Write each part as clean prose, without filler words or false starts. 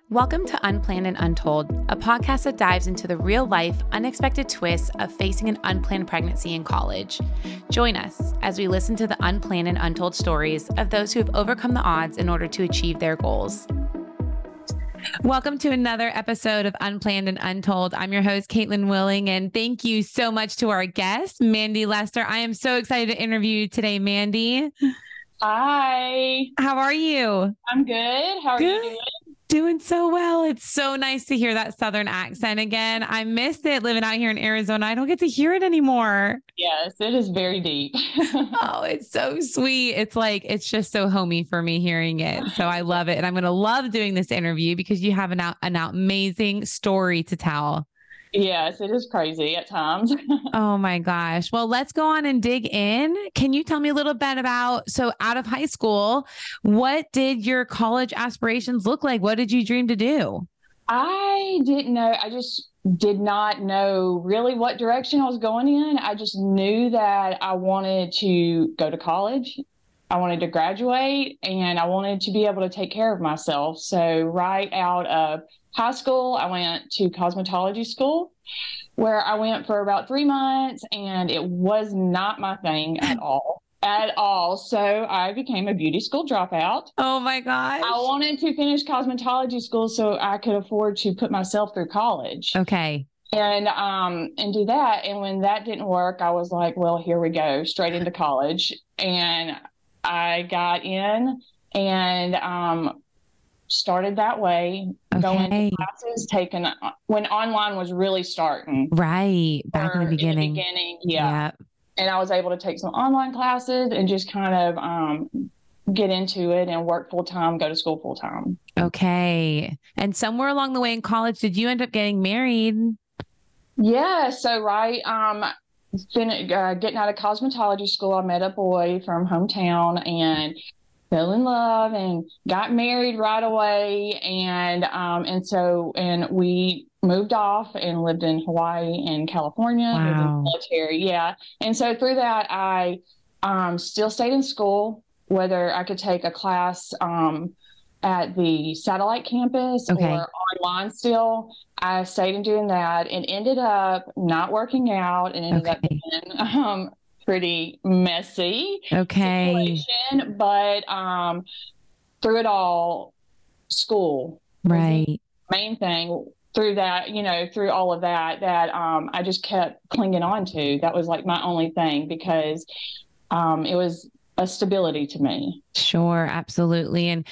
Welcome to Unplanned and Untold, a podcast that dives into the real-life, unexpected twists of facing an unplanned pregnancy in college. Join us as we listen to the unplanned and untold stories of those who have overcome the odds in order to achieve their goals. Welcome to another episode of Unplanned and Untold. I'm your host, Caitlin Willing, and thank you so much to our guest, Mandy Lester. I am so excited to interview you today, Mandy. Hi. How are you? I'm good. How are you doing? Doing so well. It's so nice to hear that Southern accent again. I missed it living out here in Arizona. I don't get to hear it anymore. Yes, it is very deep. Oh, it's so sweet. It's just so homey for me hearing it. So I love it. And I'm going to love doing this interview because you have an amazing story to tell. Yes, it is crazy at times. Oh my gosh. Well, let's go on and dig in. Can you tell me a little bit about, so out of high school, what did your college aspirations look like? What did you dream to do? I didn't know. I just did not know really what direction I was going in. I just knew that I wanted to go to college. I wanted to graduate and I wanted to be able to take care of myself. So right out of high school, I went to cosmetology school where I went for about 3 months and it was not my thing at all. At all. So I became a beauty school dropout. Oh my gosh. I wanted to finish cosmetology school so I could afford to put myself through college. Okay. And do that. And when that didn't work, I was like, well, here we go, straight into college. And I got in and started that way, going to classes, taking when online was really starting. Right. Back in the beginning. Yeah. Yep. And I was able to take some online classes and just kind of get into it and work full time, go to school full time. Okay. And somewhere along the way in college, did you end up getting married? Yeah. So, right. Getting out of cosmetology school, I met a boy from hometown and fell in love and got married right away. And we moved off and lived in Hawaii and California. Wow. Lived in the military. Yeah. And so through that, I still stayed in school, whether I could take a class at the satellite campus or online still. I stayed in doing that and ended up not working out and ended up being pretty messy situation. But through it all, school, right, main thing. Through that, through all of that, I just kept clinging on to. That was like my only thing because it was a stability to me. Sure, absolutely. And,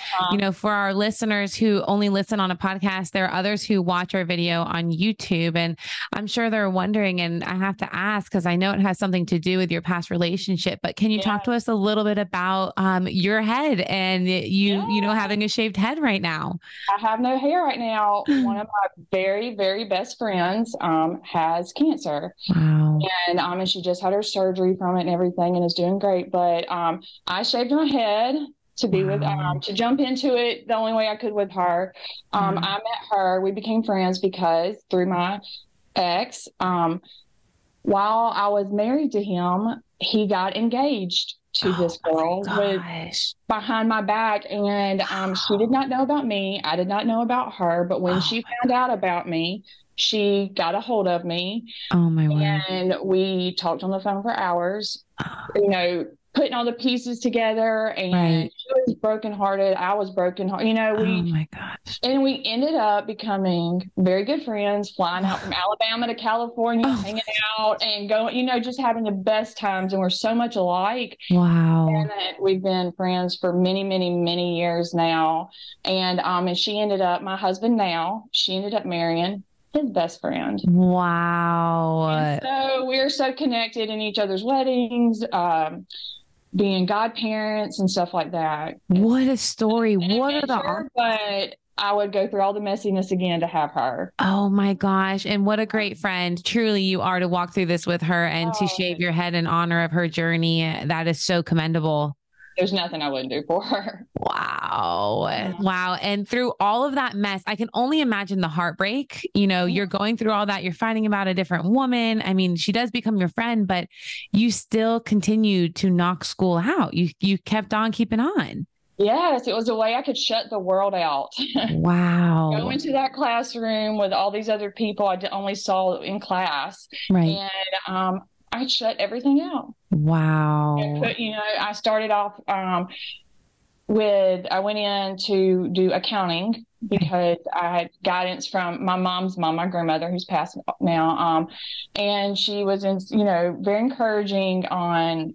for our listeners who only listen on a podcast, there are others who watch our video on YouTube. And I'm sure they're wondering, and I have to ask, because I know it has something to do with your past relationship, but can you talk to us a little bit about your head and having a shaved head right now? I have no hair right now. One of my very, very best friends has cancer. Wow. And she just had her surgery from it and everything and is doing great. But I shaved my head to be with, to jump into it the only way I could with her. I met her, we became friends because through my ex, while I was married to him, he got engaged to this girl behind my back. And she did not know about me. I did not know about her. But when she found out about me, she got a hold of me. Oh my word. And we talked on the phone for hours, putting all the pieces together, and she was brokenhearted. I was brokenhearted. Oh my gosh. And we ended up becoming very good friends, flying out from Alabama to California, hanging out and going, just having the best times. And we're so much alike. Wow. And we've been friends for many, many, many years now. And she ended up, my husband now, she ended up marrying his best friend. Wow. And so we're so connected in each other's weddings, being godparents and stuff like that. What a story. But I would go through all the messiness again to have her. Oh my gosh. And what a great friend truly you are to walk through this with her and to shave your head in honor of her journey. That is so commendable. There's nothing I wouldn't do for her. Wow. Wow. And through all of that mess, I can only imagine the heartbreak. You're going through all that. You're finding about a different woman. I mean, she does become your friend, but you still continue to knock school out. You kept on keeping on. Yes, it was a way I could shut the world out. Go Wow. into that classroom with all these other people I only saw in class, Right. and I shut everything out. And Wow. put, I started off I went in to do accounting Okay. because I had guidance from my mom's mom, my grandmother, who's passed now. And she was very encouraging on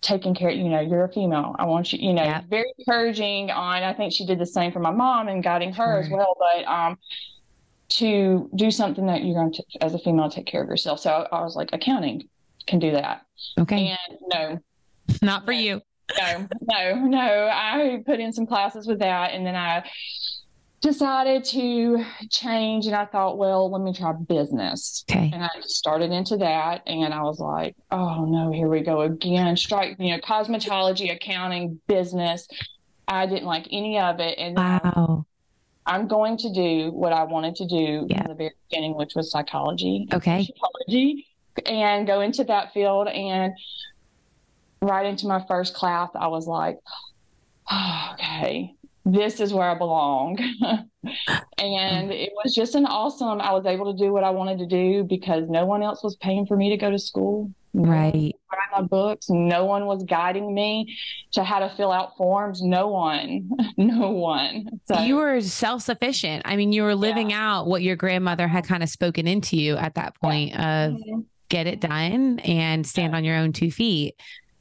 taking care, you're a female. I want you, Yeah. very encouraging on, I think she did the same for my mom and guiding her as Sure. well. But to do something that you're going to, as a female, take care of yourself. So I was like, accounting can do that. Okay. And no, Not for you. no. I put in some classes with that, and then I decided to change, and I thought, well, let me try business. Okay. And I started into that, and I was like, oh no, here we go again. Cosmetology, accounting, business. I didn't like any of it. And Wow. I'm going to do what I wanted to do Yeah. from the very beginning, which was psychology and Okay. sociology, and go into that field. And right into my first class, I was like, oh, okay, this is where I belong. And it was just I was able to do what I wanted to do because no one else was paying for me to go to school. No one Right. was writing my books. No one was guiding me to how to fill out forms. No one, no one. So You were self-sufficient. I mean, you were living yeah, out what your grandmother had kind of spoken into you at that yeah. point of get it done and stand on your own 2 feet.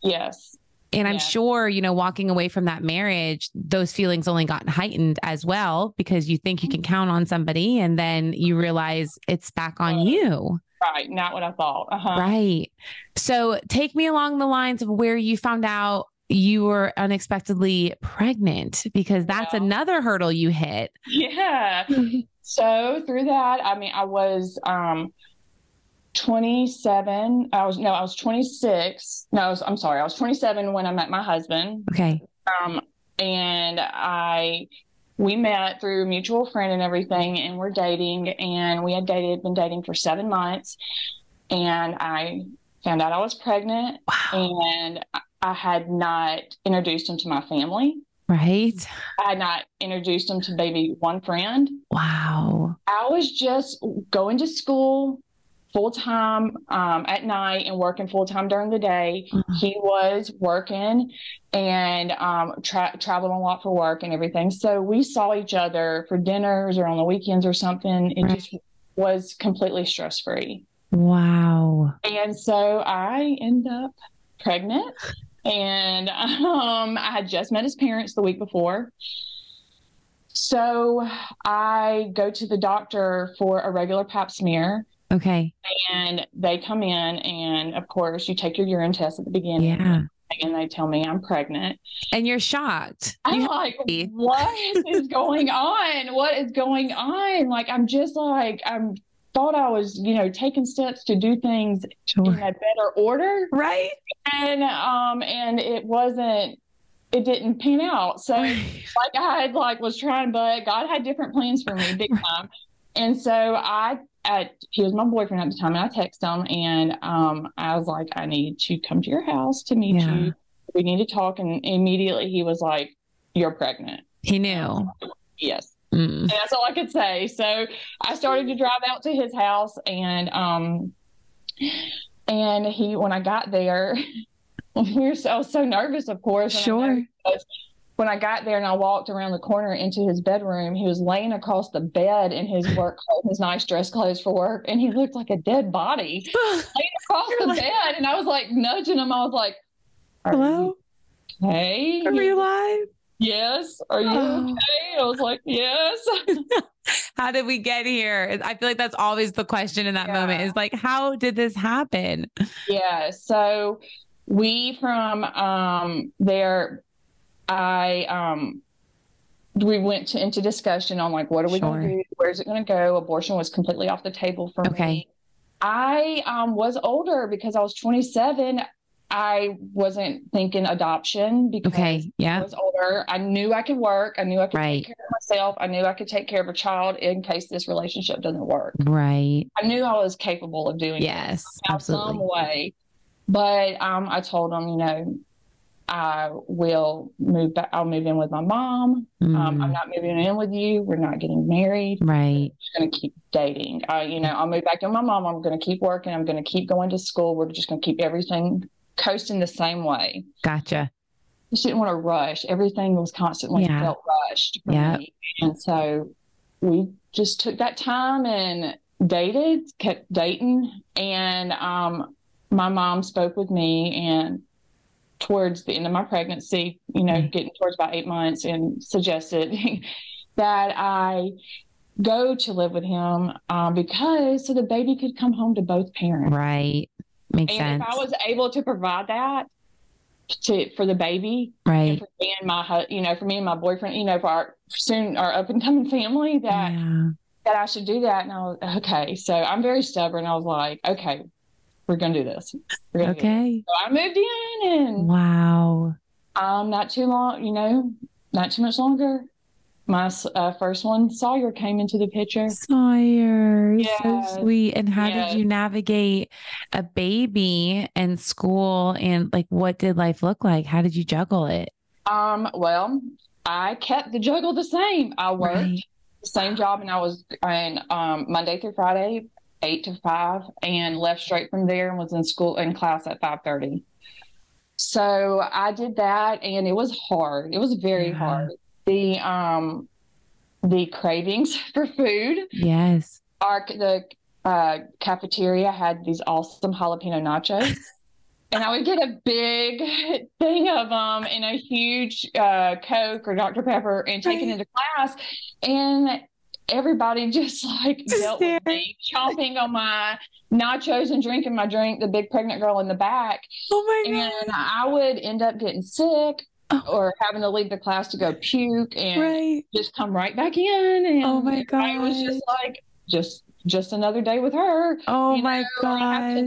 Yes. And I'm Yeah. sure, walking away from that marriage, those feelings only got heightened as well because you think you can count on somebody and then you realize it's back on you. Right. Not what I thought. Right. So take me along the lines of where you found out you were unexpectedly pregnant, because that's another hurdle you hit. Yeah. So through that, I mean, I was 27. I was 26. No, I'm sorry. I was 27 when I met my husband. Okay. And we met through a mutual friend and everything, and we're dating, and we had been dating for 7 months, and I found out I was pregnant. Wow. And I had not introduced him to my family. Right. I had not introduced him to maybe one friend. Wow. I was just going to school full time at night and working full time during the day. He was working and traveled a lot for work and everything. So we saw each other for dinners or on the weekends or something. It just was completely stress free. Wow. And so I ended up pregnant, and I had just met his parents the week before. So I go to the doctor for a regular pap smear. Okay. And they come in, and of course, you take your urine test at the beginning. Yeah. And they tell me I'm pregnant. And you're shocked. I'm like, what is going on? What is going on? Like, I'm just like, thought I was, taking steps to do things in a better order. Right. And it didn't pan out. So like I had was trying, but God had different plans for me big time. And so he was my boyfriend at the time, and I texted him, and I was like, I need to come to your house to meet you. We need to talk. And immediately he was like, you're pregnant. He knew. Yes. And that's all I could say. So I started to drive out to his house, and when I got there, I was so nervous, of course. Sure. When I got there and I walked around the corner into his bedroom, he was laying across the bed in his work clothes, his nice dress clothes for work, and he looked like a dead body laying across the bed. And I was like nudging him. I was like, hello? Hey. Are you alive? Yes. Are you okay? I was like, yes. How did we get here? I feel like that's always the question in that moment is like, how did this happen? Yeah. So we from there, we went into discussion on what are we going to do? Where's it going to go? Abortion was completely off the table for me. I was older because I was 27. I wasn't thinking adoption because I was older. I knew I could work. I knew I could take care of myself. I knew I could take care of a child in case this relationship doesn't work. Right. I knew I was capable of doing it absolutely. some way. But I told him, I will move back. I'll move in with my mom. I'm not moving in with you. We're not getting married. Right. I'm going to keep dating. I'll move back in with my mom. I'm going to keep working. I'm going to keep going to school. We're just going to keep everything coasting the same way. Gotcha. Just didn't want to rush. Everything was constantly felt rushed for me. And so we just took that time and kept dating. And my mom spoke with me, and towards the end of my pregnancy, getting towards about 8 months, and suggested that I go to live with him because so the baby could come home to both parents. Right. Makes sense. If I was able to provide that for the baby, right, and for me and my boyfriend, for our up and coming family, that I should do that. And I was okay. So I'm very stubborn. I was like, okay, we're gonna do this. Okay. So I moved in, and wow. Not too long, not too much longer. My first one, Sawyer, came into the picture. Sawyer, so sweet. And how did you navigate a baby and school, and like, what did life look like? How did you juggle it? Well, I kept the juggle the same. I worked the same job, and I was in Monday through Friday, 8 to 5, and left straight from there and was in class at 5:30. So I did that, and it was hard. It was very hard. The cravings for food. Yes. The cafeteria had these awesome jalapeno nachos. And I would get a big thing of them in a huge Coke or Dr. Pepper and take it into class. And everybody just dealt with me, chomping on my nachos and drinking my drink, the big pregnant girl in the back. Oh my God. And I would end up getting sick or having to leave the class to go puke and just come right back in. And oh my God. I was just like, just another day with her. Oh my God. I have to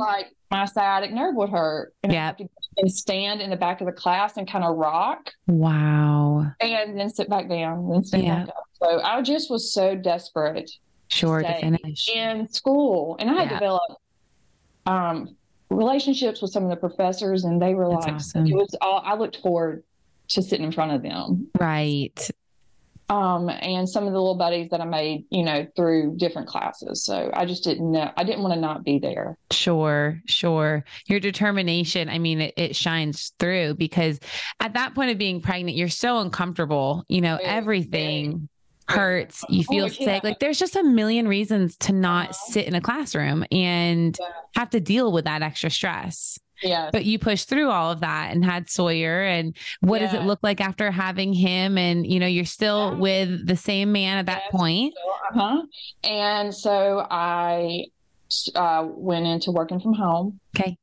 my sciatic nerve would hurt. And I have to stand in the back of the class and kind of rock. Wow. And then sit back down, then stand back up. So I just was so desperate to finish in school. And I had developed relationships with some of the professors, and they were awesome. It was all, I looked forward to sitting in front of them. Right. And some of the little buddies that I made, through different classes. So I just didn't know. I didn't want to not be there. Sure. Your determination, I mean, it shines through, because at that point of being pregnant, you're so uncomfortable, everything hurts. You feel sick. Like, there's just a million reasons to not sit in a classroom and have to deal with that extra stress. Yeah. But you pushed through all of that and had Sawyer. And what does it look like after having him? And, you're still with the same man at that point. And so I went into working from home. Okay.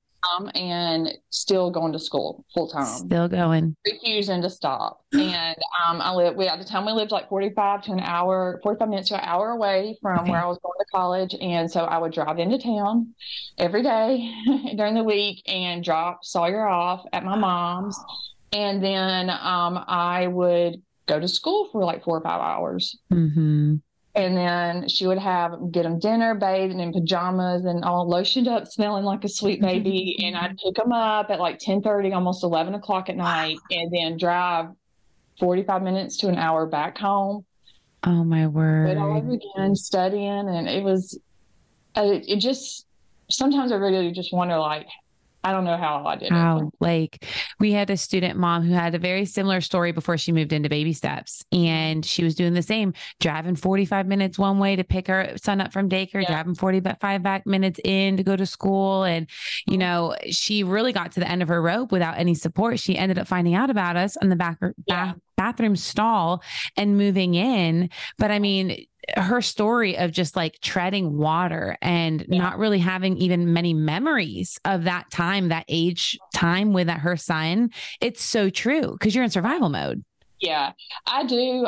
And still going to school full time. Still going. Refusing to stop. And at the time we lived 45 minutes to an hour away from where I was going to college. And so I would drive into town every day during the week and drop Sawyer off at my mom's. And then I would go to school for 4 or 5 hours. Mm-hmm. And then she would get them dinner, bathed and in pajamas and all lotioned up, smelling like a sweet baby. And I'd pick them up at 10:30, almost 11 o'clock at night, and then drive 45 minutes to an hour back home. Oh, my word. But all over again, studying. And it just, sometimes I really just wonder, I don't know how I did it. We had a student mom who had a very similar story before she moved into baby steps, and she was doing the same, driving 45 minutes one way to pick her son up from daycare, driving 45 back minutes in to go to school. And, she really got to the end of her rope without any support. She ended up finding out about us on the bathroom stall and moving in. But I mean, her story of just treading water and not really having even many memories of that time, that age time with her son. It's so true, because you're in survival mode. Yeah, I do.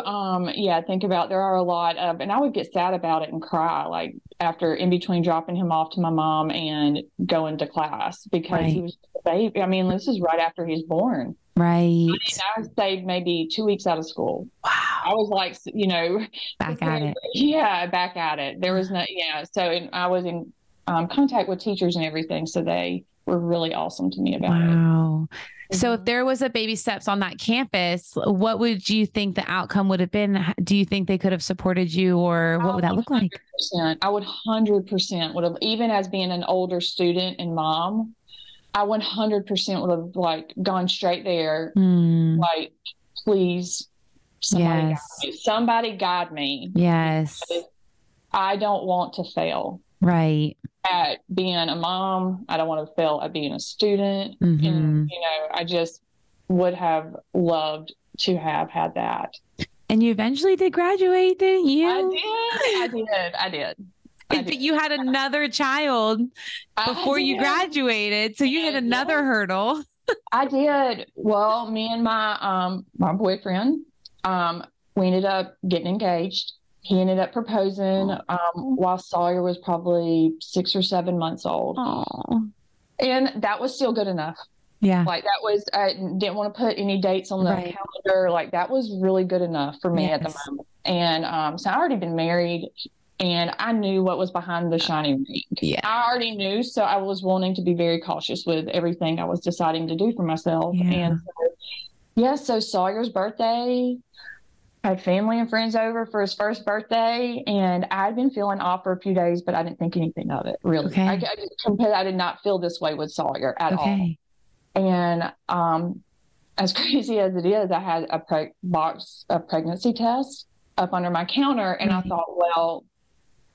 Think about, there are a lot of, and I would get sad about it and cry, after, in between dropping him off to my mom and going to class, because he was a baby. I mean, this is right after he's born. Right. I stayed maybe 2 weeks out of school. Wow. I was back at it. Yeah, back at it. There was So I was in contact with teachers and everything. So they were really awesome to me about it. Wow. So if there was a baby steps on that campus, what would you think the outcome would have been? Do you think they could have supported you, or what would that look like? I would 100% would have, even as being an older student and mom, I 100% would have like gone straight there. Like, please, somebody guide me. Somebody guide me. Yes. I don't want to fail. Right. At being a mom. I don't want to fail at being a student. And, you know, I just would have loved to have had that. And you eventually did graduate, didn't you? I did. You had another child before you graduated. So you hit another hurdle. I did. Well, me and my boyfriend, we ended up getting engaged. He ended up proposing while Sawyer was probably 6 or 7 months old. And that was still good enough. Yeah. Like that was, I didn't want to put any dates on the calendar. Like that was really good enough for me at the moment. And so I already been married and I knew what was behind the shiny ring. Yeah. I already knew. So I was wanting to be very cautious with everything I was deciding to do for myself. And so Sawyer's birthday, I had family and friends over for his first birthday, and I'd been feeling off for a few days, but I didn't think anything of it, really. I did not feel this way with Sawyer at all. And as crazy as it is, I had a box of pregnancy tests up under my counter, and I thought, well,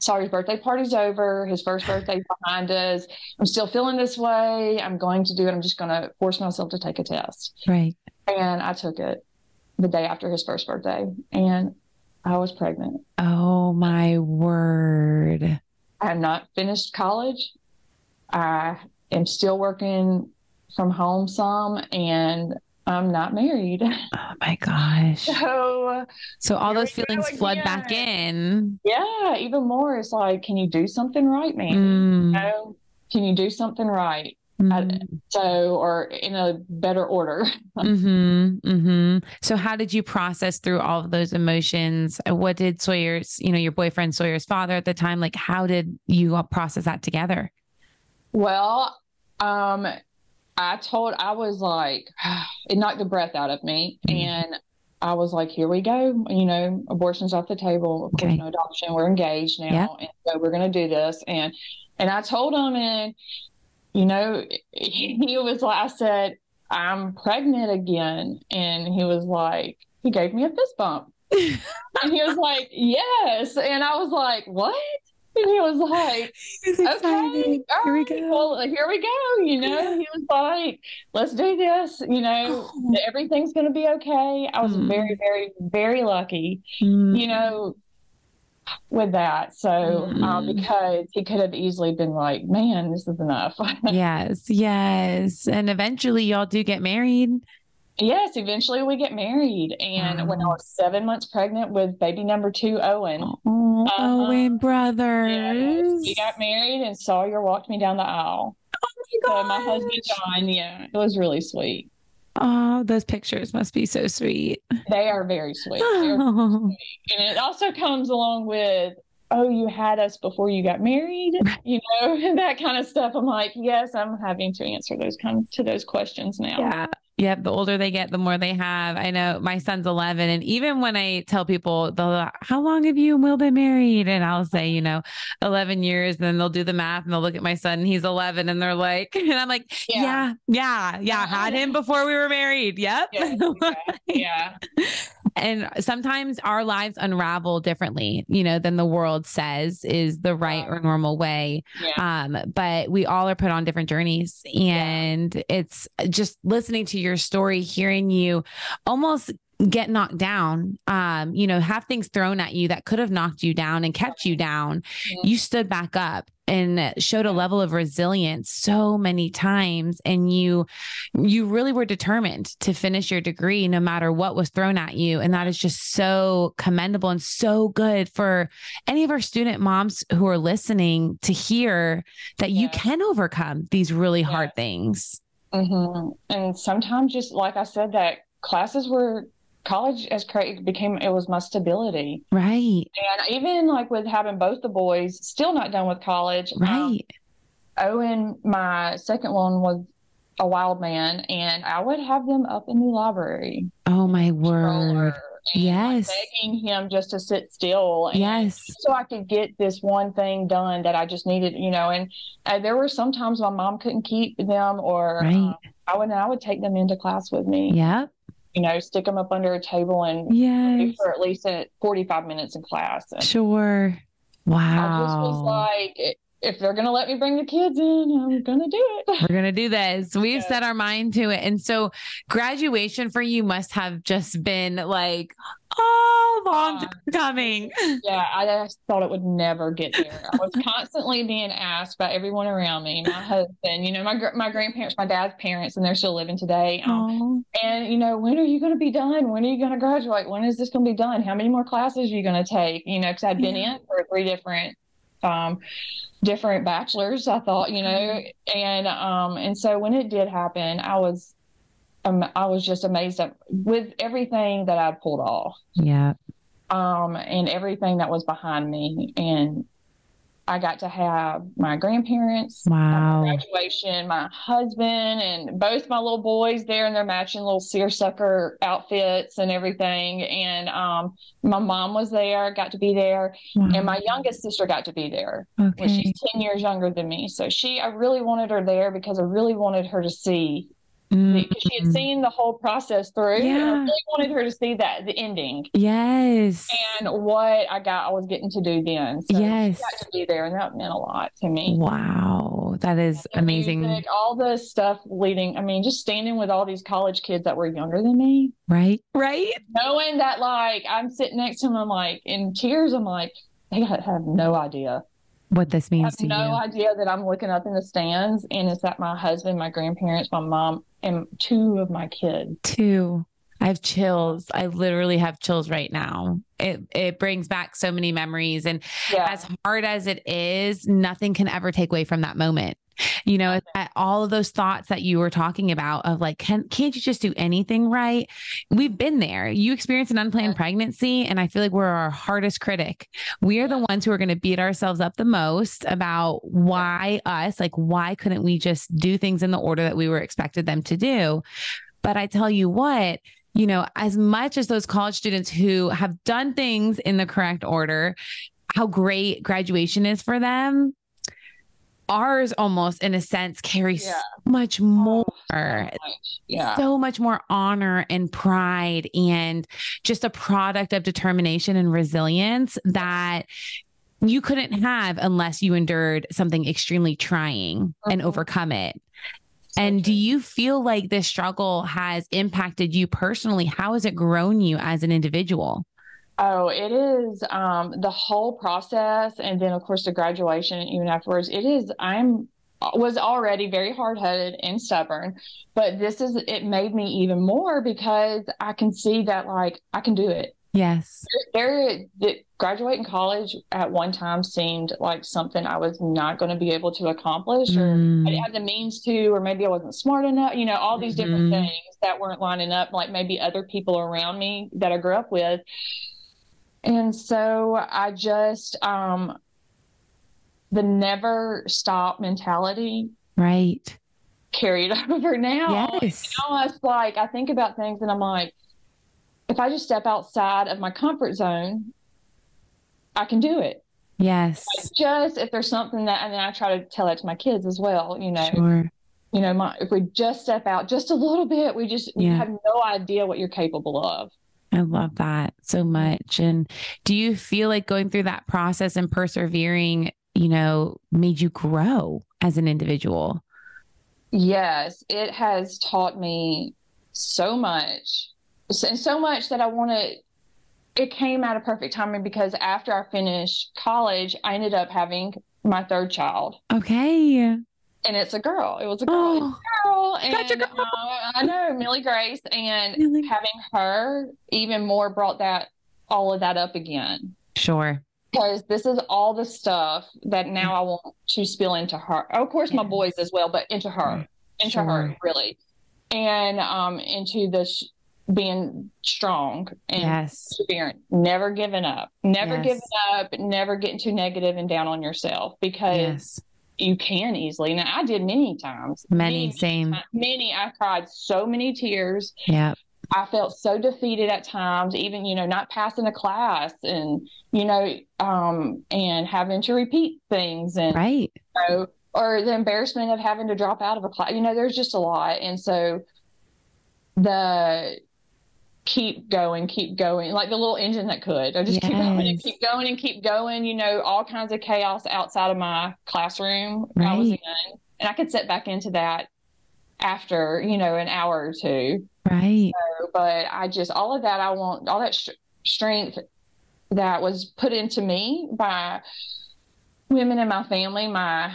Sawyer's birthday party's over. His first birthday's behind us. I'm still feeling this way. I'm going to do it. I'm just going to force myself to take a test. Right. And I took it the day after his first birthday, and I was pregnant. Oh my word. I have not finished college. I am still working from home some, and I'm not married. Oh my gosh. So all those feelings flood back in. Yeah, even more. It's like, can you do something right, man? You know, can you do something right? Or in a better order. So how did you process through all of those emotions? What did Sawyer's, your boyfriend, Sawyer's father at the time, like, how did you all process that together? Well, I was like, it knocked the breath out of me. And I was like, here we go. Abortion's off the table. Of course, no adoption. We're engaged now. And so we're going to do this. And I told him, and he was like, I said, I'm pregnant again. And he was like, he gave me a fist bump. And he was like, yes. And I was like, what? And he was like, okay, here we go. Well, here we go. He was like, let's do this. Everything's going to be okay. I was very, very, very lucky, with that. So, because he could have easily been like, man, this is enough. Yes. And eventually y'all do get married. Yes, eventually we get married. And when I was 7 months pregnant with baby number 2, Owen. Owen brothers. Yes, we got married, and Sawyer walked me down the aisle. Oh my God. So my husband, John, it was really sweet. Oh, those pictures must be so sweet. They are very sweet. Very sweet. And it also comes along with, oh, you had us before you got married, and that kind of stuff. I'm like, yes, I'm having to answer those questions now. Yeah. Yep. The older they get, the more they have. I know my son's 11. And even when I tell people, how long have you and Will been married? And I'll say, 11 years. And then they'll do the math and they'll look at my son and he's 11. And they're like, and I'm like, yeah. Had him before we were married. Yep. Yeah. And sometimes our lives unravel differently, than the world says is the right or normal way. Yeah. But we all are put on different journeys, and it's just listening to your story, hearing you almost get knocked down, have things thrown at you that could have knocked you down and kept you down. You stood back up and showed a level of resilience so many times. And you really were determined to finish your degree no matter what was thrown at you. And that is just so commendable and so good for any of our student moms who are listening to hear that you can overcome these really hard things. And sometimes, just like I said, that college it was my stability. Right. And even like with having both the boys, still not done with college. Right. Owen, my second one, was a wild man, and I would have them up in the library. Oh my Stroller word. and like Yes. begging him just to sit still and Yes. so I could get this one thing done that I just needed, and there were some times my mom couldn't keep them or Right. I would take them into class with me, Yep. stick them up under a table and Yes. for at least 45 minutes in class. And Sure. I just was Wow. like, if they're going to let me bring the kids in, I'm going to do it. We're going to do this. We've Yeah. set our mind to it. And so graduation for you must have just been like, oh, long time coming. Yeah, I just thought it would never get there. I was constantly being asked by everyone around me, my husband, my grandparents, my dad's parents, and they're still living today. Oh, And when are you going to be done? When are you going to graduate? When is this going to be done? How many more classes are you going to take? Because I'd been in for 3 different bachelors, I thought, and so when it did happen, I was just amazed with everything that I'd pulled off. yeah. And everything that was behind me. And I got to have my grandparents, Wow. my graduation, my husband, and both my little boys there in their matching little seersucker outfits and everything. And my mom was there, got to be there, and my youngest sister got to be there. Okay. She's 10 years younger than me. So I really wanted her there because I really wanted her to see. Because she had seen the whole process through, and I really wanted her to see the ending. Yes. And what I was getting to do then. So yes. she got to be there, and that meant a lot to me. Wow. That is amazing. Music, all the stuff just standing with all these college kids that were younger than me. Right. Right. Knowing that, like, I'm sitting next to them, I'm like, in tears, I'm like, they have no idea. What this means to you. I have no idea that I'm looking up in the stands, and it's that my husband, my grandparents, my mom, and 2 of my kids. 2. I have chills. I literally have chills right now. It brings back so many memories. And as hard as it is, nothing can ever take away from that moment. All of those thoughts that you were talking about of like, can't you just do anything right? We've been there. You experienced an unplanned pregnancy, and I feel like we're our hardest critic. We are the ones who are going to beat ourselves up the most about why us, like, why couldn't we just do things in the order that we were expected them to do? But I tell you what, as much as those college students who have done things in the correct order, how great graduation is for them, ours almost in a sense carries so much more, so much more honor and pride and just a product of determination and resilience that you couldn't have unless you endured something extremely trying and overcome it. And do you feel like this struggle has impacted you personally? How has it grown you as an individual? Oh, it is the whole process. And then, of course, the graduation, even afterwards, was already very hard-headed and stubborn, but it made me even more because I can see that, like, I can do it. Yes. Graduating college at one time seemed like something I was not going to be able to accomplish, or I didn't have the means to, or maybe I wasn't smart enough, all these different things that weren't lining up, like maybe other people around me that I grew up with. And so I just, the never stop mentality. Right. Carried over now. Yes. It's like, I think about things and I'm like, if I just step outside of my comfort zone, I can do it. Yes. If there's something that, and then I try to tell that to my kids as well, Sure. If we just step out just a little bit, we have no idea what you're capable of. I love that so much. And do you feel like going through that process and persevering, made you grow as an individual? Yes, it has taught me so much. And so much that it came at a perfect timing because after I finished college, I ended up having my 3rd child. Okay. And it's a girl. It was a girl. Oh, it's a girl. Such a girl. I know, Millie Grace. And having her even more brought all of that up again. Sure. Because this is all the stuff that now I want to spill into her. Of course, my boys as well, but into her. Into her, really. And into this being strong and perseverant, never giving up, never getting too negative and down on yourself, because you can easily. Now, I did many times. Same. Many. I cried so many tears. Yeah. I felt so defeated at times, even, not passing a class and, and having to repeat things and, right. Or the embarrassment of having to drop out of a class. There's just a lot. And so the keep going, like the little engine that could. I just keep going and keep going and keep going, all kinds of chaos outside of my classroom I was in. And I could set back into that after, an hour or two. Right. So, but all of that, I want all that strength that was put into me by women in my family, my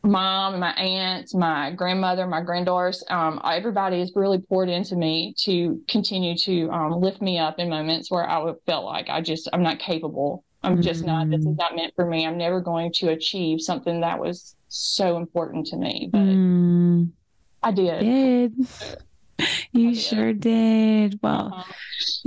mom and my aunts, my grandmother, my granddaughters, everybody has really poured into me to continue to lift me up in moments where I would felt like I'm not capable. I'm just not, this is not meant for me. I'm never going to achieve something that was so important to me, but I did. You sure did. Well,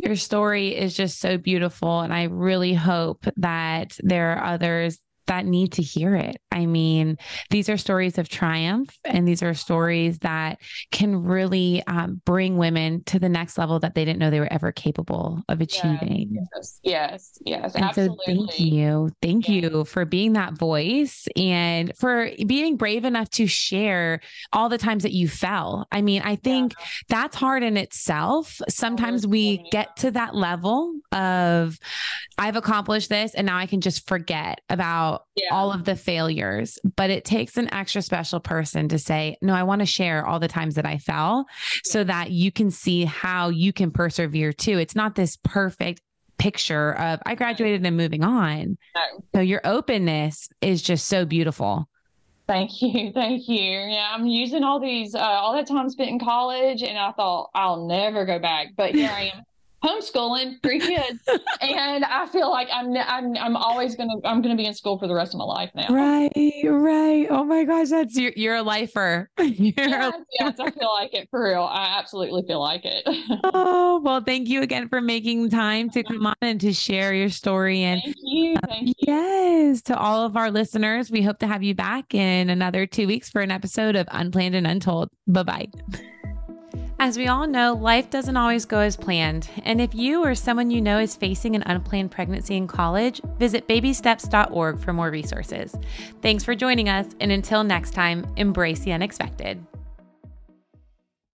your story is just so beautiful. And I really hope that there are others that need to hear it. I mean, these are stories of triumph, and these are stories that can really bring women to the next level that they didn't know they were ever capable of achieving. Yes, and absolutely. So thank you for being that voice and for being brave enough to share all the times that you fell. I mean, I think that's hard in itself. Sometimes we get to that level of, I've accomplished this and now I can just forget about all of the failures, but it takes an extra special person to say, no, I want to share all the times that I fell so that you can see how you can persevere too. It's not this perfect picture of I graduated and moving on. No. So your openness is just so beautiful. Thank you. Yeah, I'm using all that time spent in college, and I thought I'll never go back, but here I am. Homeschooling 3 kids, and I feel like I'm always I'm gonna be in school for the rest of my life now. Right. Oh my gosh, you're a lifer. Yes, I feel like it for real. I absolutely feel like it. Oh, well, thank you again for making time to come on and to share your story. And thank you. Yes, to all of our listeners, we hope to have you back in another 2 weeks for an episode of Unplanned and Untold. Bye-bye. As we all know, life doesn't always go as planned. And if you or someone you know is facing an unplanned pregnancy in college, visit babysteps.org for more resources. Thanks for joining us. And until next time, embrace the unexpected.